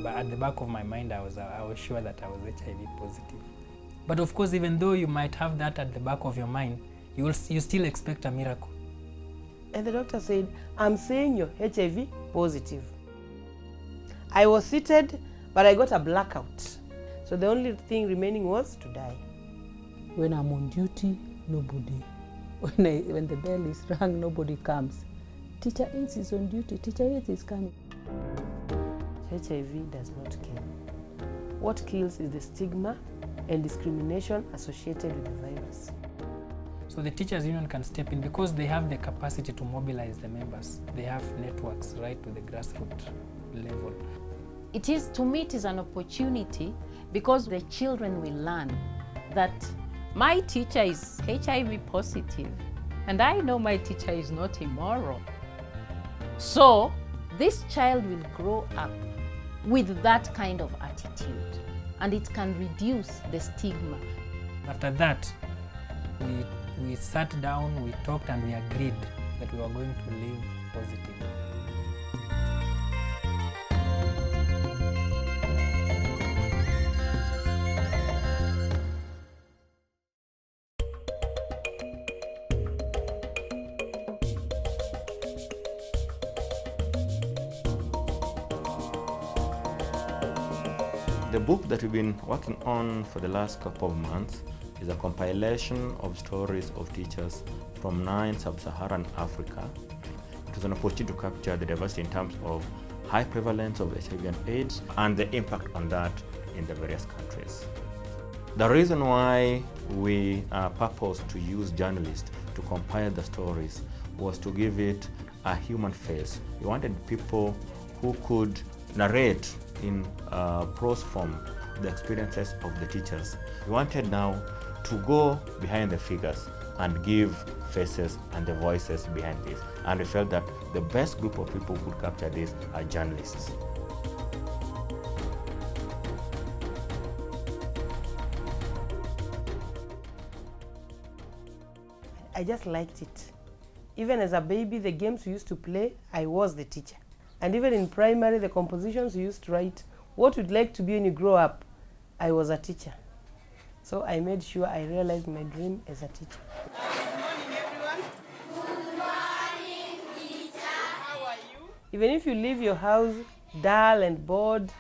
But at the back of my mind, I was sure that I was HIV positive. But of course, even though you might have that at the back of your mind, you still expect a miracle. And the doctor said, I'm saying you're HIV positive. I was seated, but I got a blackout. So the only thing remaining was to die. When I'm on duty, nobody. When the bell is rung, nobody comes. Teacher AIDS is on duty. Teacher AIDS is coming. HIV does not kill. What kills is the stigma and discrimination associated with the virus. So the teachers' union can step in because they have the capacity to mobilize the members. They have networks right to the grassroots level. It is, to me, it is an opportunity because the children will learn that my teacher is HIV positive and I know my teacher is not immoral. So this child will grow up with that kind of attitude and it can reduce the stigma. After that, we sat down, we talked, and we agreed that we were going to live positively. The book that we've been working on for the last couple of months is a compilation of stories of teachers from 9 sub-Saharan Africa. It was an opportunity to capture the diversity in terms of high prevalence of HIV and AIDS and the impact on that in the various countries. The reason why we purposed to use journalists to compile the stories was to give it a human face. We wanted people who could narrate in prose form the experiences of the teachers. We wanted now to go behind the figures and give faces and the voices behind this. And we felt that the best group of people who could capture this are journalists. I just liked it. Even as a baby, the games we used to play, I was the teacher. And even in primary, the compositions we used to write, what would like to be when you grow up, I was a teacher. So I made sure I realized my dream as a teacher. Good morning, everyone. Good morning, teacher. How are you? Even if you leave your house dull and bored,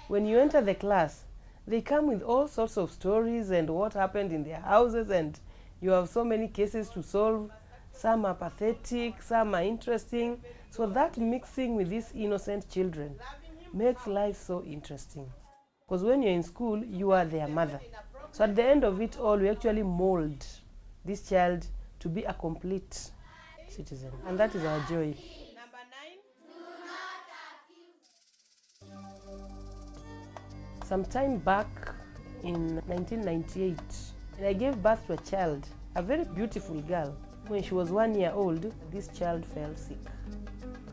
when you enter the class, they come with all sorts of stories and what happened in their houses, and you have so many cases to solve. Some are pathetic, some are interesting. So that mixing with these innocent children makes life so interesting. Because when you're in school, you are their mother. So at the end of it all, we actually mold this child to be a complete citizen. And that is our joy. Number 9. Some time back in 1998, I gave birth to a child, a very beautiful girl. When she was 1 year old, this child fell sick.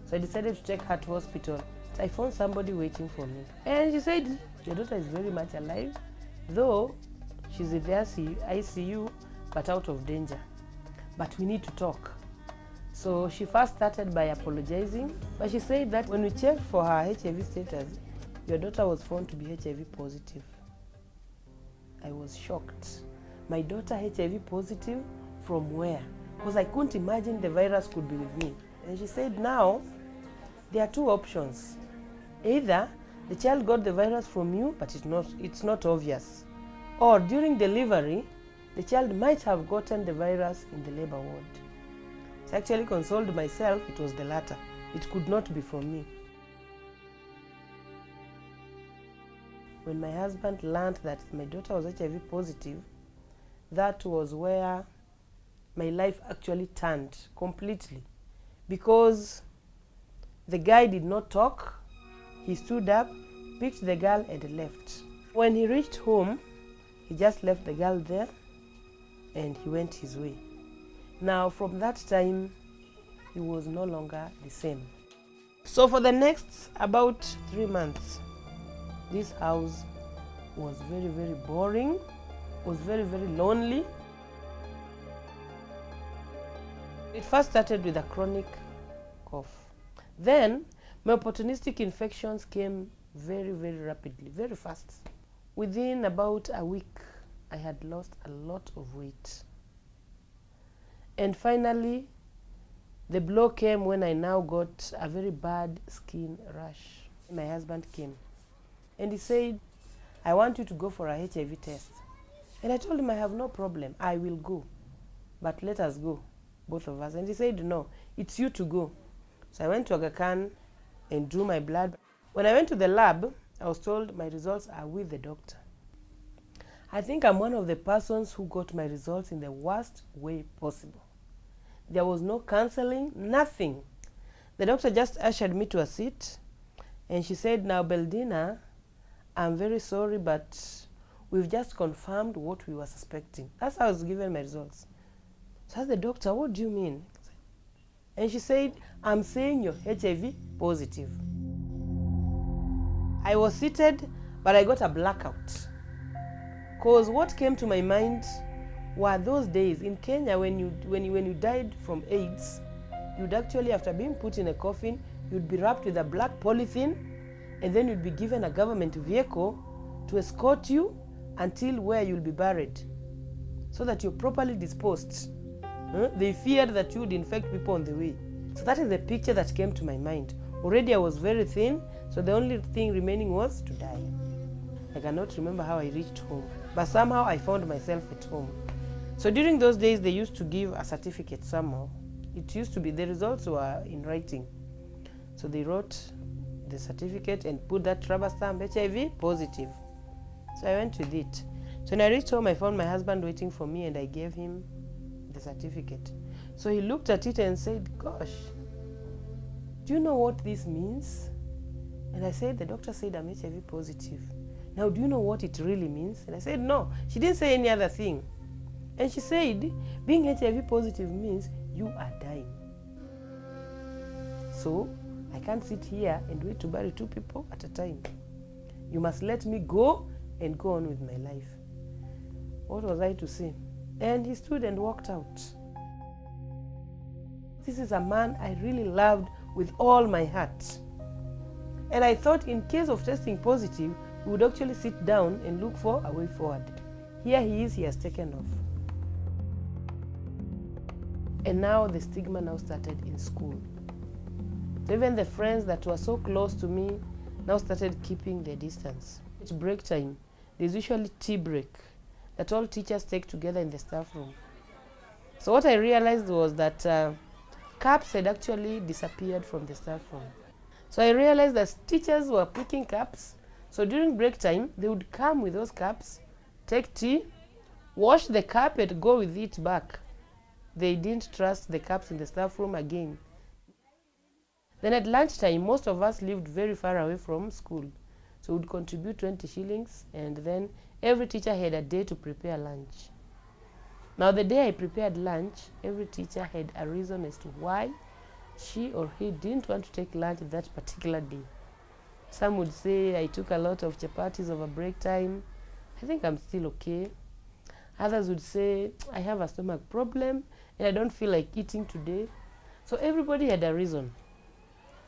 So I decided to take her to hospital. I found somebody waiting for me. And she said, your daughter is very much alive, though she's in the ICU, but out of danger. But we need to talk. So she first started by apologizing, but she said that when we checked for her HIV status, your daughter was found to be HIV positive. I was shocked. My daughter HIV positive from where? Because I couldn't imagine the virus could be with me. And she said, now, there are two options. Either the child got the virus from you, but it's not obvious. Or during delivery, the child might have gotten the virus in the labor ward. So I actually consoled myself, it was the latter. It could not be from me. When my husband learned that my daughter was HIV positive, that was where my life actually turned completely. Because the guy did not talk, he stood up, picked the girl and left. When he reached home, he just left the girl there and he went his way. Now from that time, he was no longer the same. So for the next about 3 months, this house was very, very boring, was very, very lonely. It first started with a chronic cough. Then My opportunistic infections came very, very rapidly, very fast. Within about a week, I had lost a lot of weight. And finally, the blow came when I now got a very bad skin rash. My husband came and he said, I want you to go for a HIV test. And I told him I have no problem, I will go. But let us go, both of us. And he said, no, it's you to go. So I went to Aga Khan and drew my blood. When I went to the lab, I was told my results are with the doctor. I think I'm one of the persons who got my results in the worst way possible. There was no counseling, nothing. The doctor just ushered me to a seat and she said, now Beldina, I'm very sorry, but we've just confirmed what we were suspecting. That's how I was given my results. So I asked the doctor, what do you mean? And she said, I'm saying you're HIV positive. I was seated, but I got a blackout. Because what came to my mind were those days in Kenya when you died from AIDS, you'd actually, after being put in a coffin, you'd be wrapped with a black polythene, and then you'd be given a government vehicle to escort you until where you'll be buried, so that you're properly disposed. They feared that you would infect people on the way. So that is the picture that came to my mind. Already I was very thin, so the only thing remaining was to die. I cannot remember how I reached home, but somehow I found myself at home. So during those days, they used to give a certificate somehow. It used to be, the results were in writing. So they wrote the certificate and put that rubber stamp, HIV positive. So I went with it. So when I reached home, I found my husband waiting for me and I gave him the certificate. So he looked at it and said, gosh, do you know what this means? And I said, the doctor said I'm HIV positive. Now, do you know what it really means? And I said, no. She didn't say any other thing. And she said, being HIV positive means you are dying. So I can't sit here and wait to bury 2 people at a time. You must let me go and go on with my life. What was I to say? And he stood and walked out. This is a man I really loved with all my heart. And I thought in case of testing positive, we would actually sit down and look for a way forward. Here he is, he has taken off. And now the stigma now started in school. So even the friends that were so close to me now started keeping their distance. It's break time. There's usually tea break that all teachers take together in the staff room. So what I realized was that cups had actually disappeared from the staff room. So I realized that teachers were picking cups. So during break time, they would come with those cups, take tea, wash the cup and go with it back. They didn't trust the cups in the staff room again. Then at lunchtime, most of us lived very far away from school. So we'd contribute 20 shillings and then every teacher had a day to prepare lunch. Now the day I prepared lunch, every teacher had a reason as to why she or he didn't want to take lunch that particular day. Some would say I took a lot of chapatis over break time. I think I'm still okay. Others would say I have a stomach problem and I don't feel like eating today. So everybody had a reason.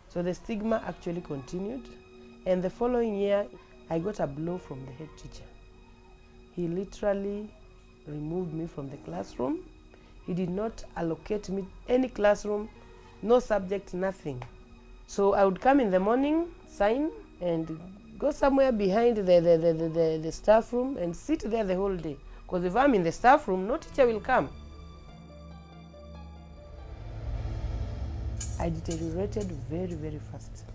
So the stigma actually continued. And the following year, I got a blow from the head teacher. He literally removed me from the classroom. He did not allocate me any classroom, no subject, nothing. So I would come in the morning, sign, and go somewhere behind the staff room and sit there the whole day. Because if I'm in the staff room, no teacher will come. I deteriorated very, very fast.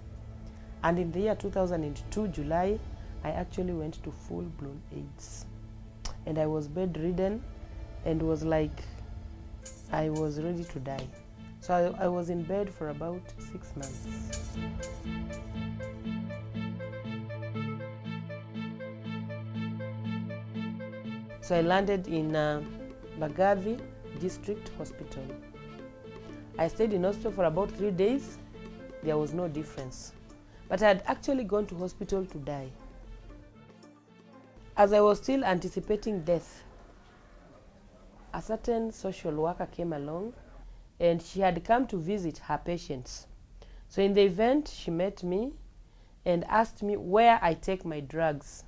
And in the year 2002, July, I actually went to full-blown AIDS. And I was bedridden and was like, I was ready to die. So I was in bed for about 6 months. So I landed in Bagavi District Hospital. I stayed in hospital for about 3 days. There was no difference. But I had actually gone to hospital to die. As I was still anticipating death, a certain social worker came along and she had come to visit her patients. So in the event, she met me and asked me where I take my drugs.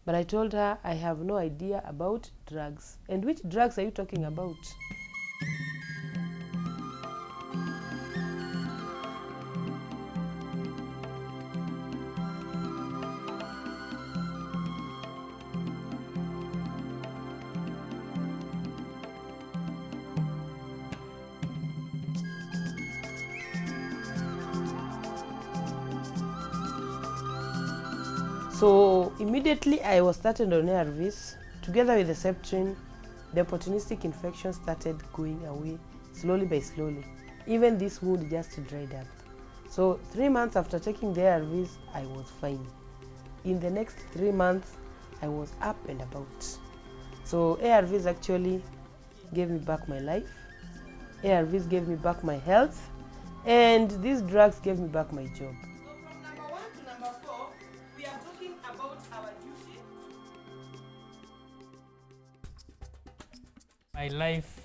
But I told her I have no idea about drugs. And which drugs are you talking about? So immediately I was started on ARVs. Together with the Septrin, the opportunistic infection started going away slowly by slowly. Even this wound just dried up. So 3 months after taking the ARVs, I was fine. In the next 3 months, I was up and about. So ARVs actually gave me back my life. ARVs gave me back my health. And these drugs gave me back my job. So from number 1 to number 4, we are talking about our duty. My life,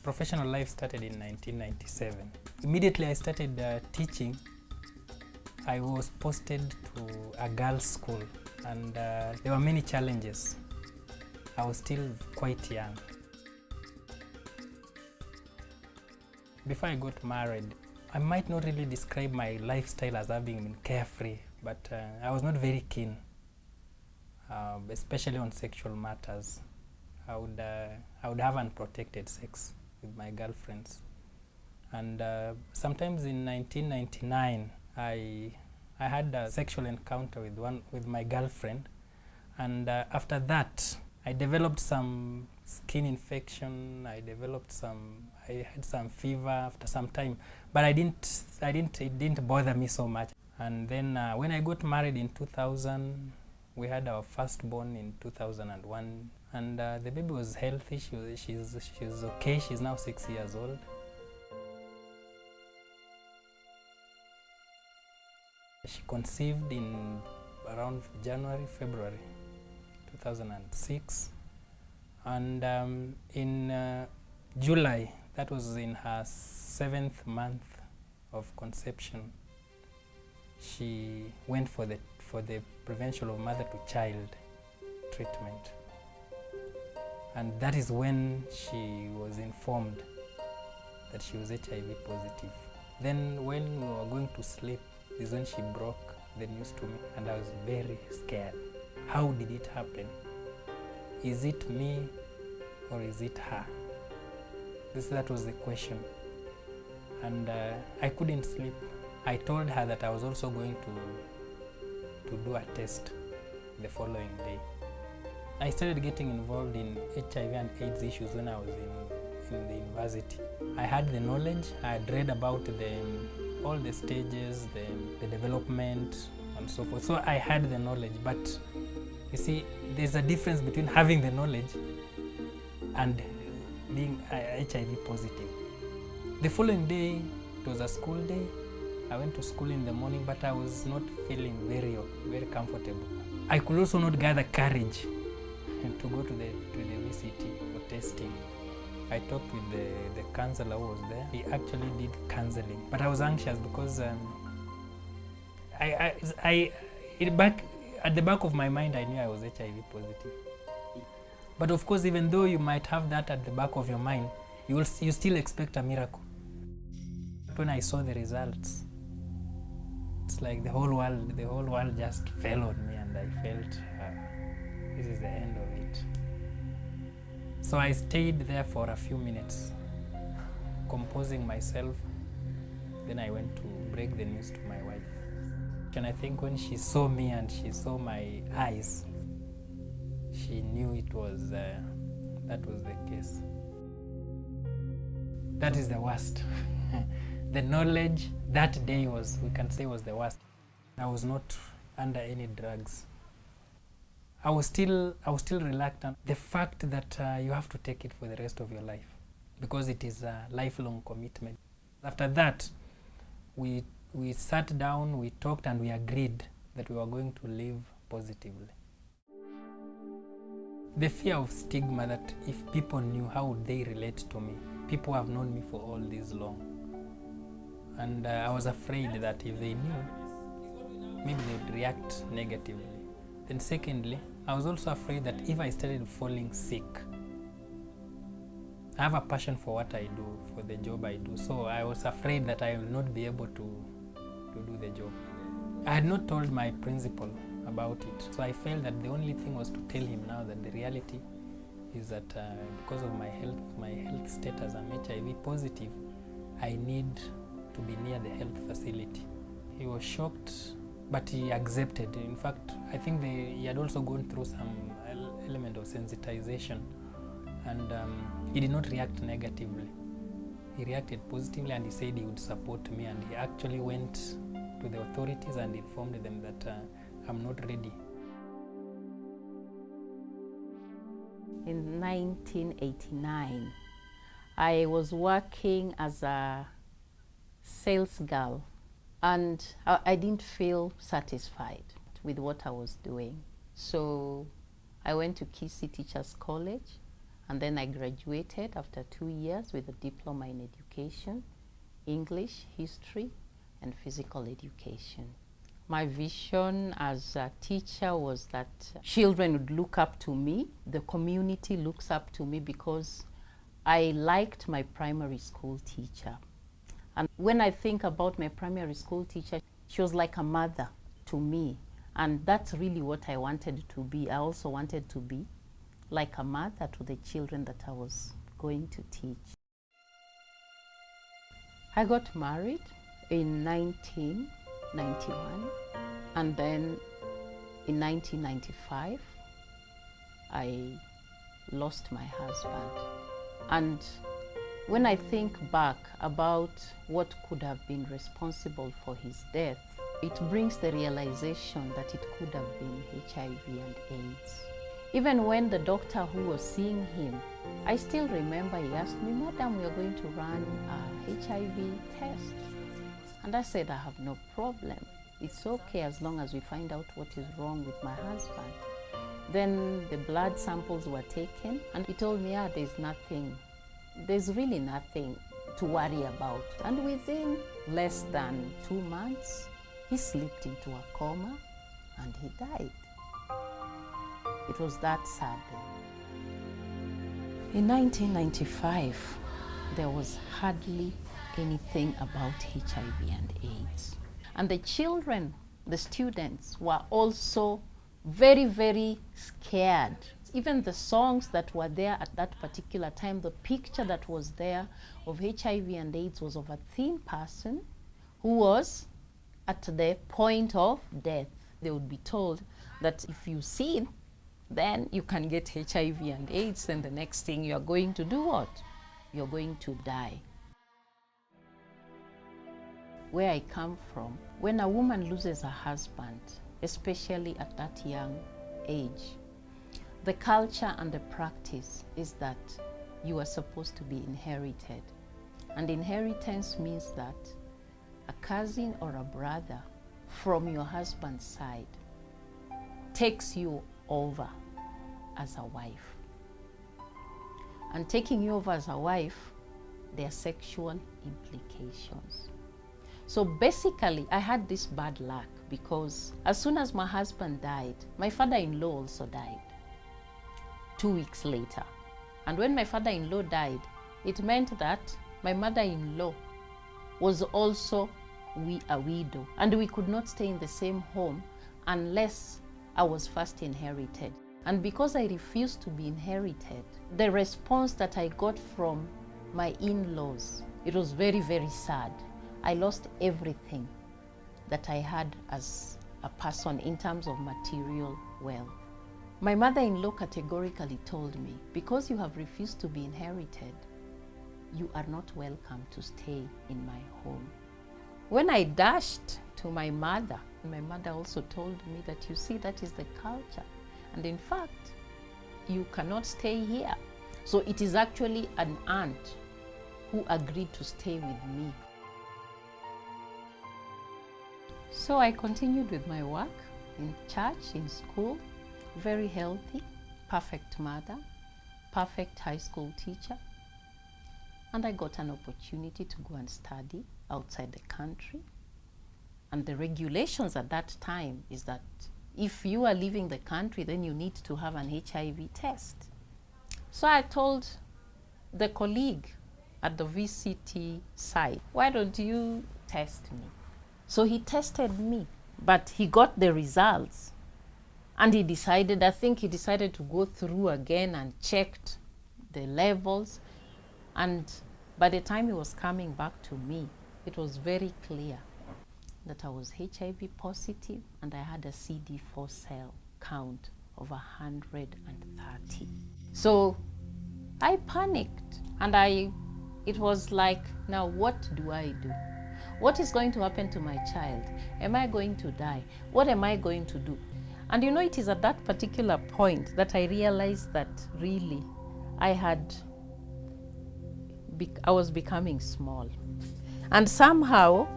professional life started in 1997. Immediately I started teaching. I was posted to a girls' school, and there were many challenges. I was still quite young. Before I got married, I might not really describe my lifestyle as having been carefree, but I was not very keen, especially on sexual matters. I would have unprotected sex with my girlfriends. And sometimes in 1999, I had a sexual encounter with my girlfriend, and after that, I developed some skin infection. I had some fever after some time, but it didn't bother me so much. And then when I got married in 2000, we had our firstborn in 2001, and the baby was healthy. She's okay. She's now 6 years old. She conceived in around January, February 2006, and in July, that was in her 7th month of conception, she went for the prevention of mother-to-child treatment, and that is when she was informed that she was HIV positive. Then when we were going to sleep is when she broke the news to me, and I was very scared. How did it happen? Is it me or is it her? That was the question, and I couldn't sleep. I told her that I was also going to do a test the following day. I started getting involved in HIV and AIDS issues when I was in the university. I had the knowledge. I had read about all the stages, the development, and so forth. So I had the knowledge, but you see, there's a difference between having the knowledge and being HIV positive. The following day, it was a school day. I went to school in the morning, but I was not feeling very comfortable. I could also not gather courage to go to the VCT for testing. I talked with the counselor who was there. He actually did counseling, but I was anxious because at the back of my mind, I knew I was HIV positive. But of course, even though you might have that at the back of your mind, you still expect a miracle. When I saw the results, it's like the whole world just fell on me, and I felt this is the end of it. So I stayed there for a few minutes, composing myself. Then I went to break the news to my wife. And I think when she saw me and she saw my eyes, she knew it was that was the case. That is the worst. The knowledge that day was the worst. I was not under any drugs. I was still reluctant. The fact that you have to take it for the rest of your life, because it is a lifelong commitment. After that, we sat down, we talked, and we agreed that we were going to live positively. The fear of stigma, that if people knew, how would they relate to me? People have known me for all this long. And I was afraid that if they knew, maybe they would react negatively. Then secondly, I was also afraid that if I started falling sick, I have a passion for what I do, for the job I do. So I was afraid that I will not be able to do the job. I had not told my principal about it. So I felt that the only thing was to tell him now that the reality is that because of my health status, I'm HIV positive, I need to be near the health facility. He was shocked, but he accepted. In fact, I think he had also gone through some element of sensitization, and he did not react negatively. He reacted positively, and he said he would support me, and he actually went to the authorities and informed them that I'm not ready. In 1989, I was working as a sales girl, and I didn't feel satisfied with what I was doing. So I went to Kisii Teachers College, and then I graduated after 2 years with a diploma in education, English, history, and physical education. My vision as a teacher was that children would look up to me, the community looks up to me, because I liked my primary school teacher. And when I think about my primary school teacher, she was like a mother to me. And that's really what I wanted to be. I also wanted to be like a mother to the children that I was going to teach. I got married in 1991, and then in 1995, I lost my husband. And when I think back about what could have been responsible for his death, it brings the realization that it could have been HIV and AIDS. Even when the doctor who was seeing him, I still remember he asked me, "Madam, we are going to run a HIV test." And I said, "I have no problem. It's okay as long as we find out what is wrong with my husband." Then the blood samples were taken, and he told me, "Yeah, there's really nothing to worry about." And within less than 2 months, he slipped into a coma and he died. It was that sad. In 1995, there was hardly anything about HIV and AIDS. And the children, the students, were also very, very scared. Even the songs that were there at that particular time, the picture that was there of HIV and AIDS was of a thin person who was at the point of death. They would be told that if you sin, then you can get HIV and AIDS, and the next thing you are going to do what? You're going to die. Where I come from, when a woman loses her husband, especially at that young age, the culture and the practice is that you are supposed to be inherited. And inheritance means that a cousin or a brother from your husband's side takes you over as a wife. And taking you over as a wife, there are sexual implications. So basically, I had this bad luck because as soon as my husband died, my father-in-law also died 2 weeks later. And when my father-in-law died, it meant that my mother-in-law was also a widow, and we could not stay in the same home unless I was first inherited. And because I refused to be inherited, the response that I got from my in-laws, it was very, very sad. I lost everything that I had as a person in terms of material wealth. My mother-in-law categorically told me, because you have refused to be inherited, you are not welcome to stay in my home. When I dashed to my mother also told me that, you see, that is the culture. And in fact, you cannot stay here. So it is actually an aunt who agreed to stay with me. So I continued with my work in church, in school, very healthy, perfect mother, perfect high school teacher. And I got an opportunity to go and study outside the country. And the regulations at that time is that if you are leaving the country, then you need to have an HIV test. So I told the colleague at the VCT site, why don't you test me? So he tested me, but he got the results. And he decided, I think he decided to go through again and checked the levels. And by the time he was coming back to me, it was very clear that I was HIV positive and I had a CD4 cell count of 130. So I panicked and it was like, now what do I do? What is going to happen to my child? Am I going to die? What am I going to do? And you know, it is at that particular point that I realized that really I was becoming small. And somehow,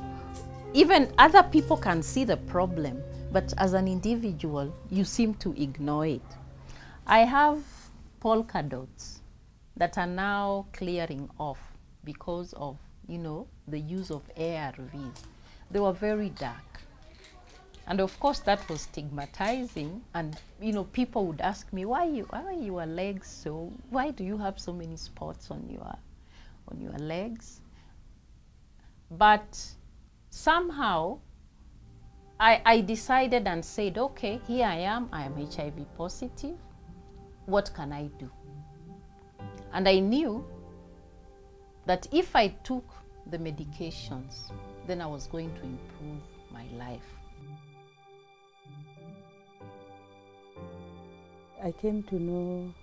even other people can see the problem, but as an individual, you seem to ignore it. I have polka dots that are now clearing off because of, you know, the use of ARVs. They were very dark. And of course that was stigmatizing, and you know, people would ask me, why are your legs so, why do you have so many spots on your legs? But somehow I decided and said, okay, here I am HIV positive. What can I do? And I knew that if I took the medications, then I was going to improve my life. I came to know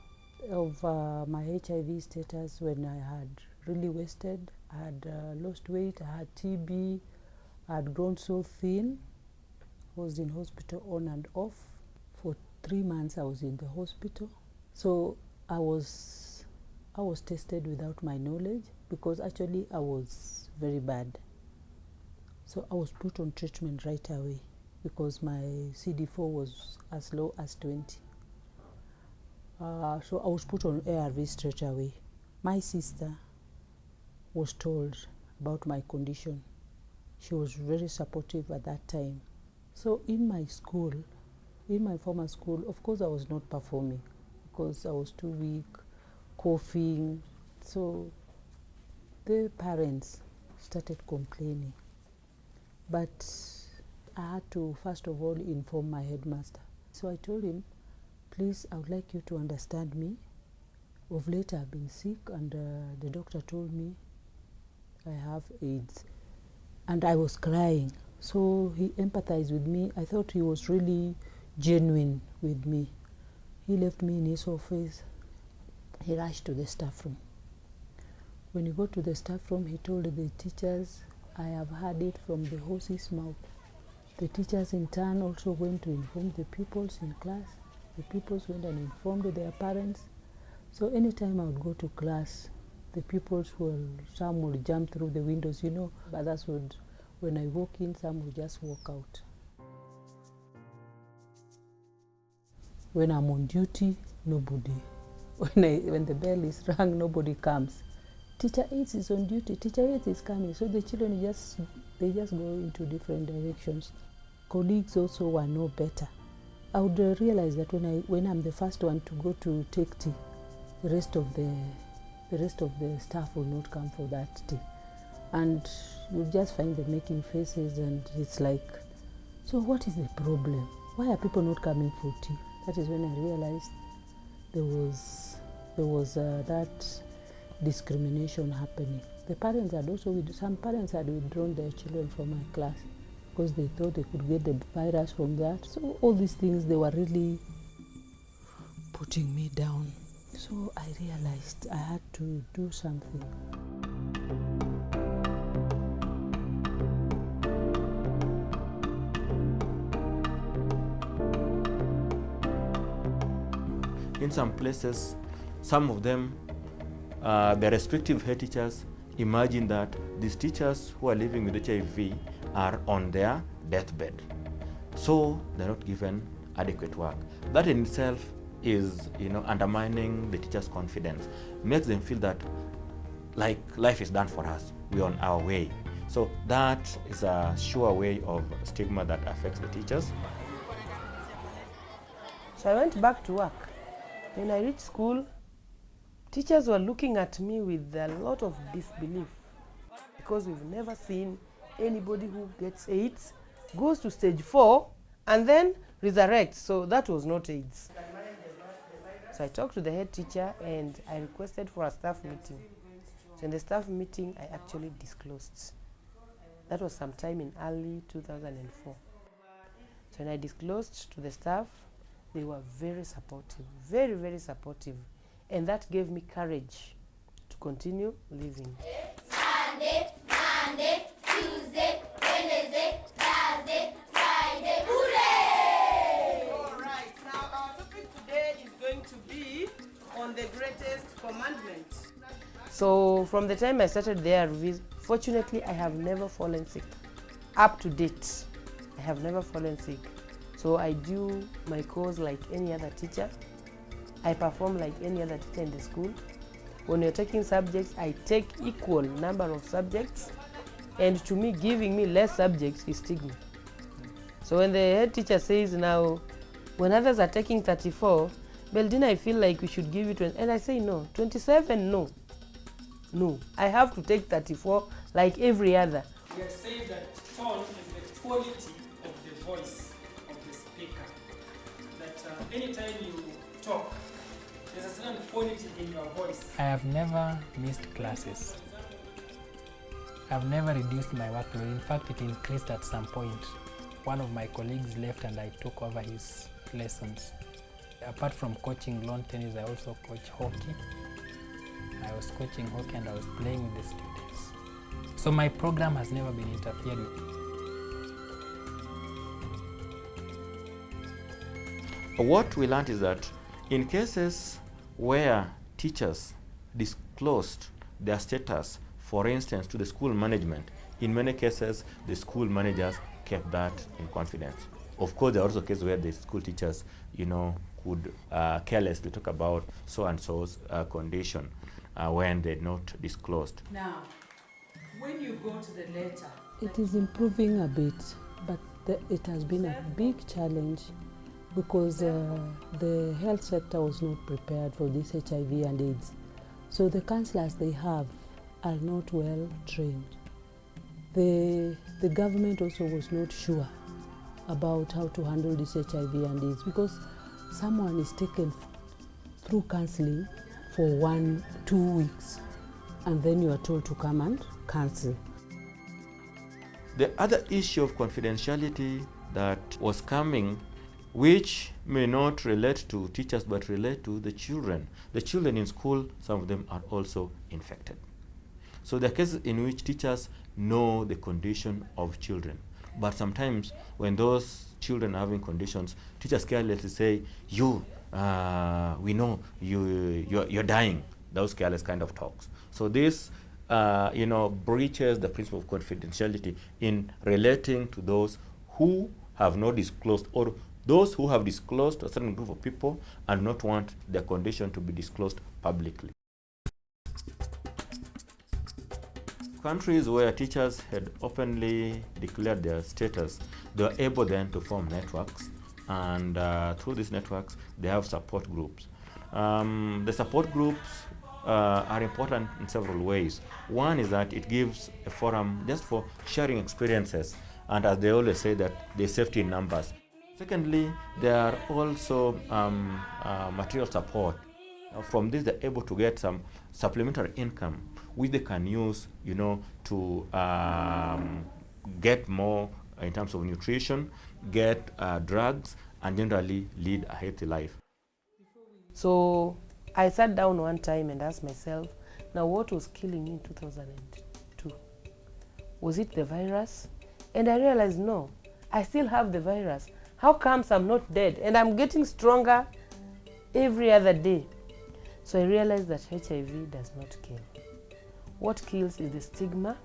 of my HIV status when I had really wasted. I had lost weight, I had TB, I had grown so thin. I was in hospital on and off. For 3 months I was in the hospital. So I was tested without my knowledge, because actually I was very bad. So I was put on treatment right away because my CD4 was as low as 20. So I was put on ARV straight away. My sister was told about my condition. She was very supportive at that time. So in my school, in my former school, of course I was not performing because I was too weak, coughing. So the parents started complaining. But I had to first of all inform my headmaster. So I told him, please, I would like you to understand me. Of late I've been sick and the doctor told me I have AIDS. And I was crying. So he empathized with me. I thought he was really genuine with me. He left me in his office. He rushed to the staff room. When he got to the staff room, he told the teachers, I have heard it from the horse's mouth. The teachers in turn also went to inform the pupils in class. The pupils went and informed their parents. So anytime I would go to class, the pupils some would jump through the windows, you know. Others would, when I walk in, some would just walk out. When I'm on duty, nobody. When the bell is rung, nobody comes. Teacher AIDS is on duty, Teacher AIDS is coming. So the children they just go into different directions. Colleagues also were no better. I would realize that when I'm the first one to go to take tea, the rest of the staff will not come for that tea, and you just find them making faces, and it's like, so what is the problem? Why are people not coming for tea? That is when I realized there was that discrimination happening. The parents had some parents had withdrawn their children from my class because they thought they could get the virus from that. So all these things, they were really putting me down. So I realized I had to do something. In some places, some of them, the respective head teachers imagine that these teachers who are living with HIV are on their deathbed, so they're not given adequate work. That in itself is, undermining the teachers' confidence, makes them feel that like life is done for us, we're on our way. So that is a sure way of stigma that affects the teachers. So I went back to work. When I reached school, teachers were looking at me with a lot of disbelief because we've never seen anybody who gets AIDS, goes to stage 4, and then resurrects. So that was not AIDS. So I talked to the head teacher and I requested for a staff meeting. So in the staff meeting, I actually disclosed. That was sometime in early 2004. So when I disclosed to the staff, they were very supportive, very, very supportive. And that gave me courage to continue living. Sunday, Monday, Tuesday, Wednesday, Thursday, Friday, hooray! All right, now our topic today is going to be on the greatest commandment. So from the time I started there, fortunately, I have never fallen sick. Up to date, I have never fallen sick. So I do my course like any other teacher. I perform like any other teacher in the school. When you're taking subjects, I take equal number of subjects. And to me, giving me less subjects is stigma. So when the head teacher says now, when others are taking 34, Beldina, I feel like we should give you 20. And I say no, 27, no. No, I have to take 34 like every other. We are saying that tone is the quality of the voice of the speaker. That anytime you talk, there's a certain quality in your voice. I have never missed classes. I've never reduced my workload. In fact, it increased at some point. One of my colleagues left and I took over his lessons. Apart from coaching lawn tennis, I also coach hockey. I was coaching hockey and I was playing with the students. So my program has never been interfered with. What we learned is that in cases where teachers disclosed their status, for instance, to the school management, in many cases, the school managers kept that in confidence. Of course, there are also cases where the school teachers, could carelessly talk about so-and-so's condition when they're not disclosed. Now, when you go to the letter, It is improving a bit, but it has been a big challenge because the health sector was not prepared for this HIV and AIDS. So the counselors they have are not well trained. The government also was not sure about how to handle this HIV and AIDS because someone is taken through counseling for 1-2 weeks and then you are told to come and cancel. The other issue of confidentiality that was coming, which may not relate to teachers but relate to the children. The children in school, some of them are also infected. So there are cases in which teachers know the condition of children. But sometimes when those children are having conditions, teachers carelessly say, we know you're dying. Those careless kind of talks. So this breaches the principle of confidentiality in relating to those who have not disclosed or those who have disclosed to a certain group of people and not want their condition to be disclosed publicly. Countries where teachers had openly declared their status, they were able then to form networks, and through these networks, they have support groups. The support groups are important in several ways. One is that it gives a forum just for sharing experiences, and as they always say that there's safety in numbers. Secondly, there are also material support. From this, they're able to get some supplementary income, which they can use, to get more in terms of nutrition, get drugs, and generally lead a healthy life. So I sat down one time and asked myself, now what was killing me in 2002? Was it the virus? And I realized, no, I still have the virus. How comes I'm not dead? And I'm getting stronger every other day. So I realized that HIV does not kill. What kills is the stigma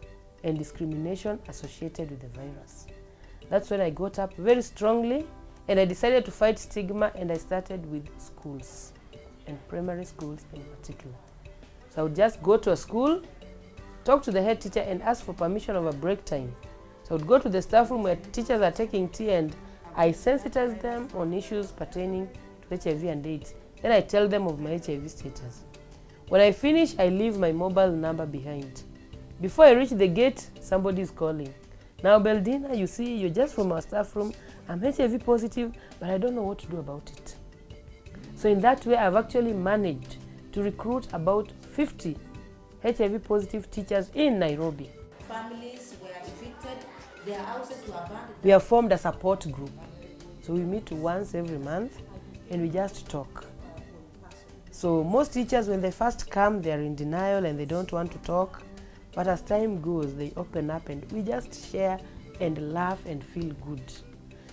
and discrimination associated with the virus. That's when I got up very strongly and I decided to fight stigma, and I started with schools, and primary schools in particular. So I would just go to a school talk to the head teacher and ask for permission of a break time. So I would go to the staff room where teachers are taking tea and I sensitize them on issues pertaining to HIV and AIDS. Then I tell them of my HIV status. When I finish, I leave my mobile number behind. Before I reach the gate, somebody is calling. Now, Beldina, you see, you're just from our staff room. I'm HIV positive, but I don't know what to do about it. So in that way, I've actually managed to recruit about 50 HIV positive teachers in Nairobi. Families were evicted, their houses were abandoned. We have formed a support group. So we meet once every month and we just talk. So most teachers, when they first come, they're in denial and they don't want to talk. But as time goes, they open up and we just share and laugh and feel good.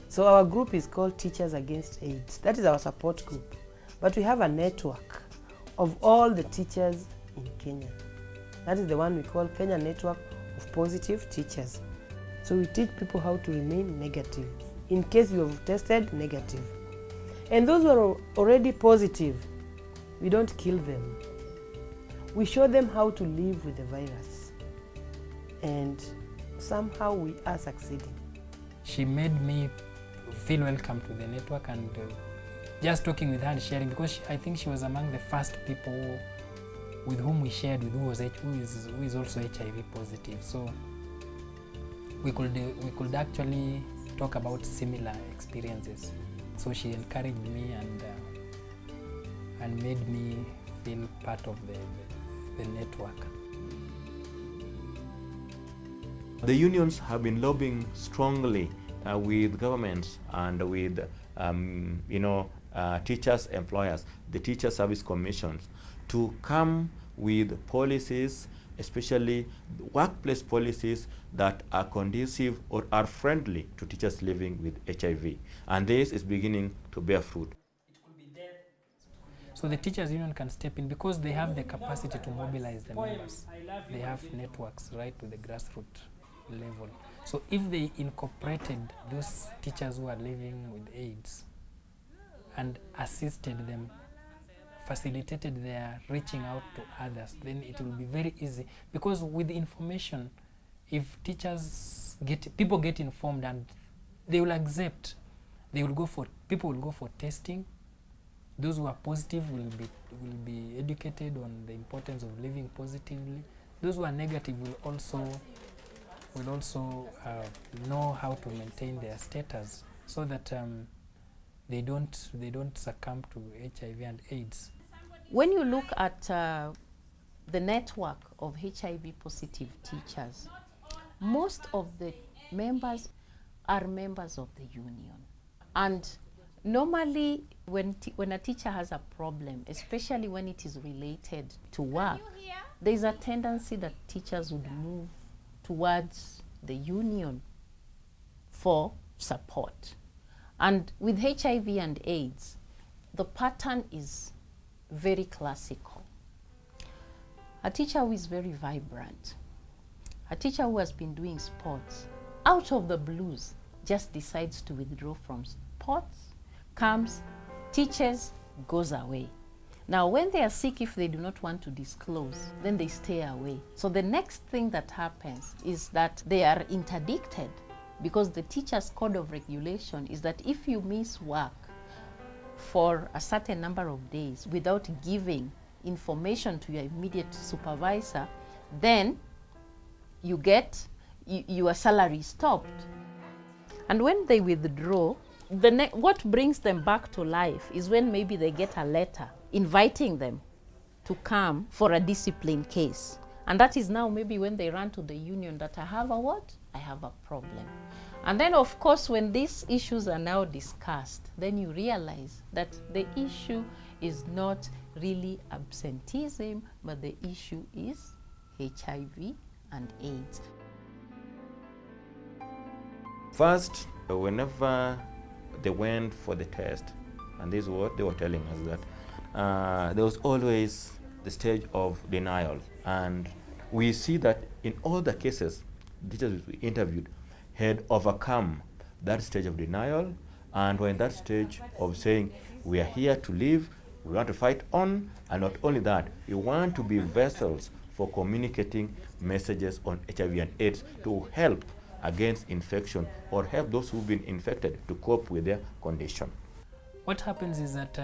So our group is called Teachers Against AIDS. That is our support group. But we have a network of all the teachers in Kenya. That is the one we call Kenya Network of Positive Teachers. So we teach people how to remain negative in case you have tested negative. And those who are already positive, we don't kill them. We show them how to live with the virus. And somehow we are succeeding. She made me feel welcome to the network, and just talking with her and sharing, because I think she was among the first people with whom we shared with who is also HIV positive. So we could actually talk about similar experiences. So she encouraged me and made me feel part of the network. The unions have been lobbying strongly with governments and with teachers, employers, the Teacher Service Commissions, to come with policies, especially workplace policies that are conducive or are friendly to teachers living with HIV. And this is beginning to bear fruit. So the teachers union can step in because they have the capacity to mobilize the members. They have networks right to the grassroots level. So if they incorporated those teachers who are living with AIDS and assisted them, facilitated their reaching out to others, then it will be very easy. Because with information, if people get informed and they will accept, people will go for testing. Those who are positive will be educated on the importance of living positively. Those who are negative will also know how to maintain their status so that they don't succumb to HIV and AIDS. When you look at the network of HIV positive teachers, most of the members are members of the union. And normally when a teacher has a problem, especially when it is related to work, there is a tendency that teachers would move towards the union for support. And with HIV and AIDS, the pattern is very classical. A teacher who is very vibrant, a teacher who has been doing sports, out of the blues, just decides to withdraw from sports, comes, teaches, goes away. Now, when they are sick, if they do not want to disclose, then they stay away. So the next thing that happens is that they are interdicted, because the teacher's code of regulation is that if you miss work for a certain number of days without giving information to your immediate supervisor, then you get your salary stopped. And when they withdraw, what brings them back to life is when maybe they get a letter inviting them to come for a discipline case. And that is now maybe when they run to the union that I have a what? I have a problem. And then of course when these issues are now discussed, then you realize that the issue is not really absenteeism, but the issue is HIV and AIDS. First, whenever they went for the test, and this is what they were telling us, that there was always the stage of denial. And we see that in all the cases, the teachers we interviewed had overcome that stage of denial and were in that stage of saying, we are here to live, we want to fight on, and not only that, we want to be vessels for communicating messages on HIV and AIDS to help against infection or help those who've been infected to cope with their condition. What happens is that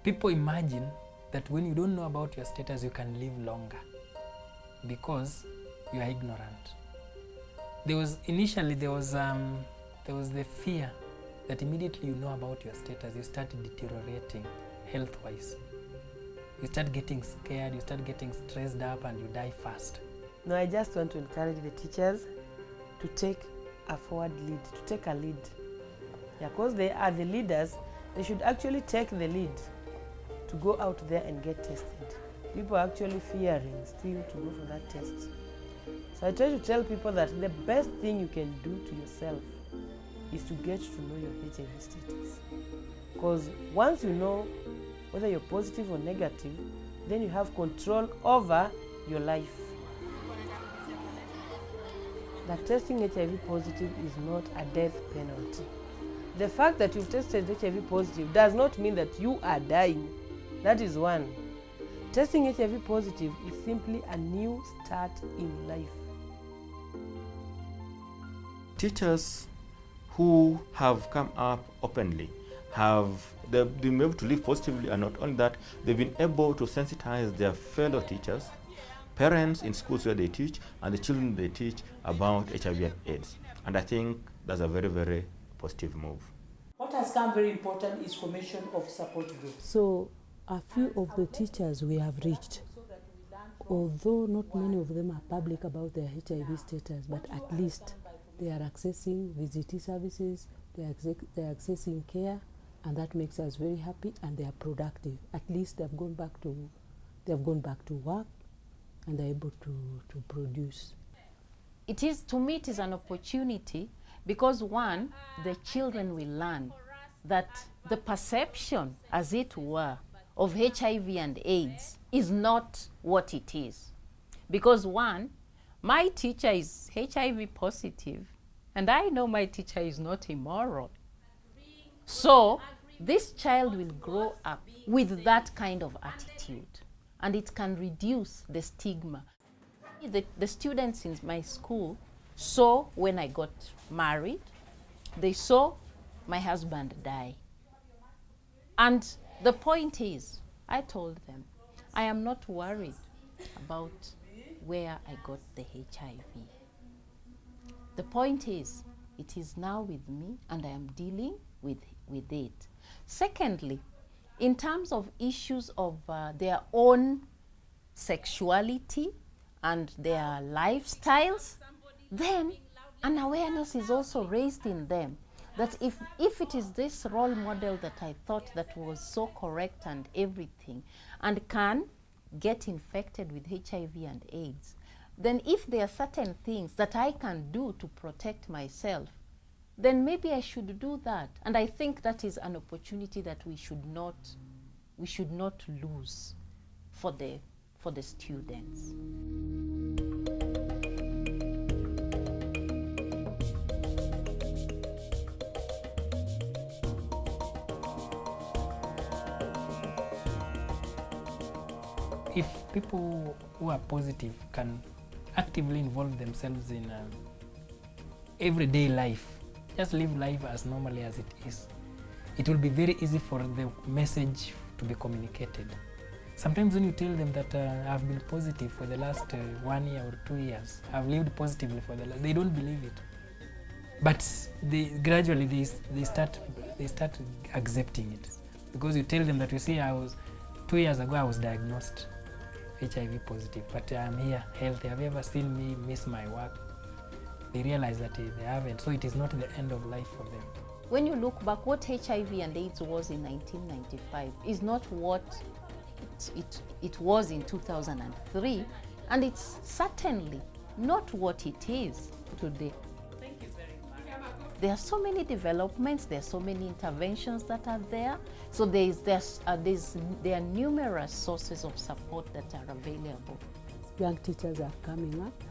people imagine that when you don't know about your status, you can live longer because you are ignorant. Initially there was the fear that immediately you know about your status, you start deteriorating health-wise. You start getting scared, you start getting stressed up, and you die fast. No, I just want to encourage the teachers to take a forward lead, to take a lead. Yeah, because they are the leaders, they should actually take the lead to go out there and get tested. People are actually fearing still to go for that test. So I try to tell people that the best thing you can do to yourself is to get to know your HIV status. Because once you know whether you're positive or negative, then you have control over your life. That testing HIV positive is not a death penalty. The fact that you've tested HIV positive does not mean that you are dying. That is one. Testing HIV positive is simply a new start in life. Teachers who have come up openly they've been able to live positively, and not only that, they've been able to sensitize their fellow teachers, parents in schools where they teach, and the children they teach about HIV and AIDS. And I think that's a very, very positive move. What has come very important is formation of support groups. So a few of the teachers we have reached, although not many of them are public about their HIV status, but at least they are accessing VCT services, they are accessing care, and that makes us very happy, and they are productive. At least they've gone back to work, and they're able to produce. To me, it is an opportunity because one, the children will learn that the perception, as it were, of HIV and AIDS is not what it is. Because one, my teacher is HIV positive, and I know my teacher is not immoral. So this child will grow up with that kind of attitude, and it can reduce the stigma. The students in my school saw when I got married, they saw my husband die. And the point is, I told them, I am not worried about where I got the HIV. The point is, it is now with me, and I am dealing with it. Secondly, in terms of issues of their own sexuality and their lifestyles, then an awareness is also raised in them that if it is this role model that I thought that was so correct and everything, and can get infected with HIV and AIDS, then if there are certain things that I can do to protect myself, then maybe I should do that. And I think that is an opportunity that we should not lose for the students. If people who are positive can actively involve themselves in everyday life, just live life as normally as it is, it will be very easy for the message to be communicated. Sometimes when you tell them that I've been positive for the last 1 year or 2 years, I've lived positively for they don't believe it. But gradually they start accepting it, because you tell them that, you see, 2 years ago I was diagnosed HIV positive, but I'm here healthy. Have you ever seen me miss my work? They realize that they haven't, so it is not the end of life for them. When you look back, what HIV and AIDS was in 1995 is not what it was in 2003, and it's certainly not what it is today. Thank you very much. There are so many developments, there are so many interventions that are there. So there are numerous sources of support that are available. Young teachers are coming up.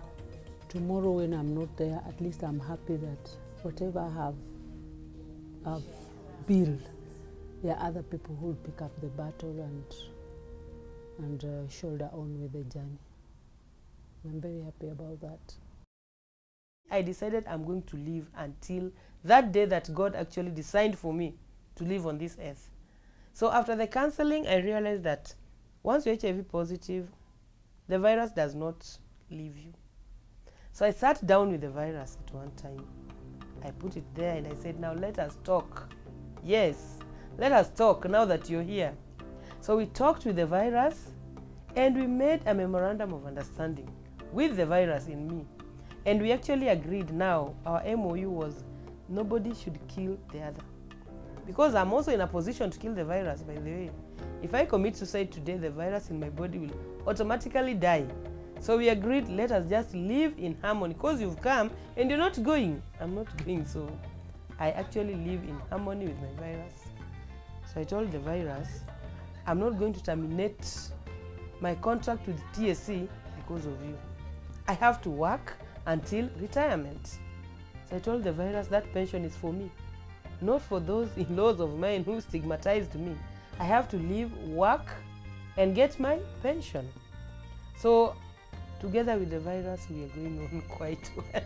Tomorrow when I'm not there, at least I'm happy that whatever I have built, there are other people who will pick up the battle and shoulder on with the journey. I'm very happy about that. I decided I'm going to live until that day that God actually designed for me to live on this earth. So after the counseling, I realized that once you're HIV positive, the virus does not leave you. So I sat down with the virus at one time. I put it there and I said, now let us talk. Yes, let us talk now that you're here. So we talked with the virus and we made a memorandum of understanding with the virus in me. And we actually agreed now, our MOU was nobody should kill the other. Because I'm also in a position to kill the virus, by the way. If I commit suicide today, the virus in my body will automatically die. So we agreed, let us just live in harmony. Because you've come and you're not going. I'm not going, so I actually live in harmony with my virus. So I told the virus, I'm not going to terminate my contract with TSC because of you. I have to work until retirement. So I told the virus that pension is for me, not for those in-laws of mine who stigmatized me. I have to live, work, and get my pension. So together with the virus, we are going on quite well.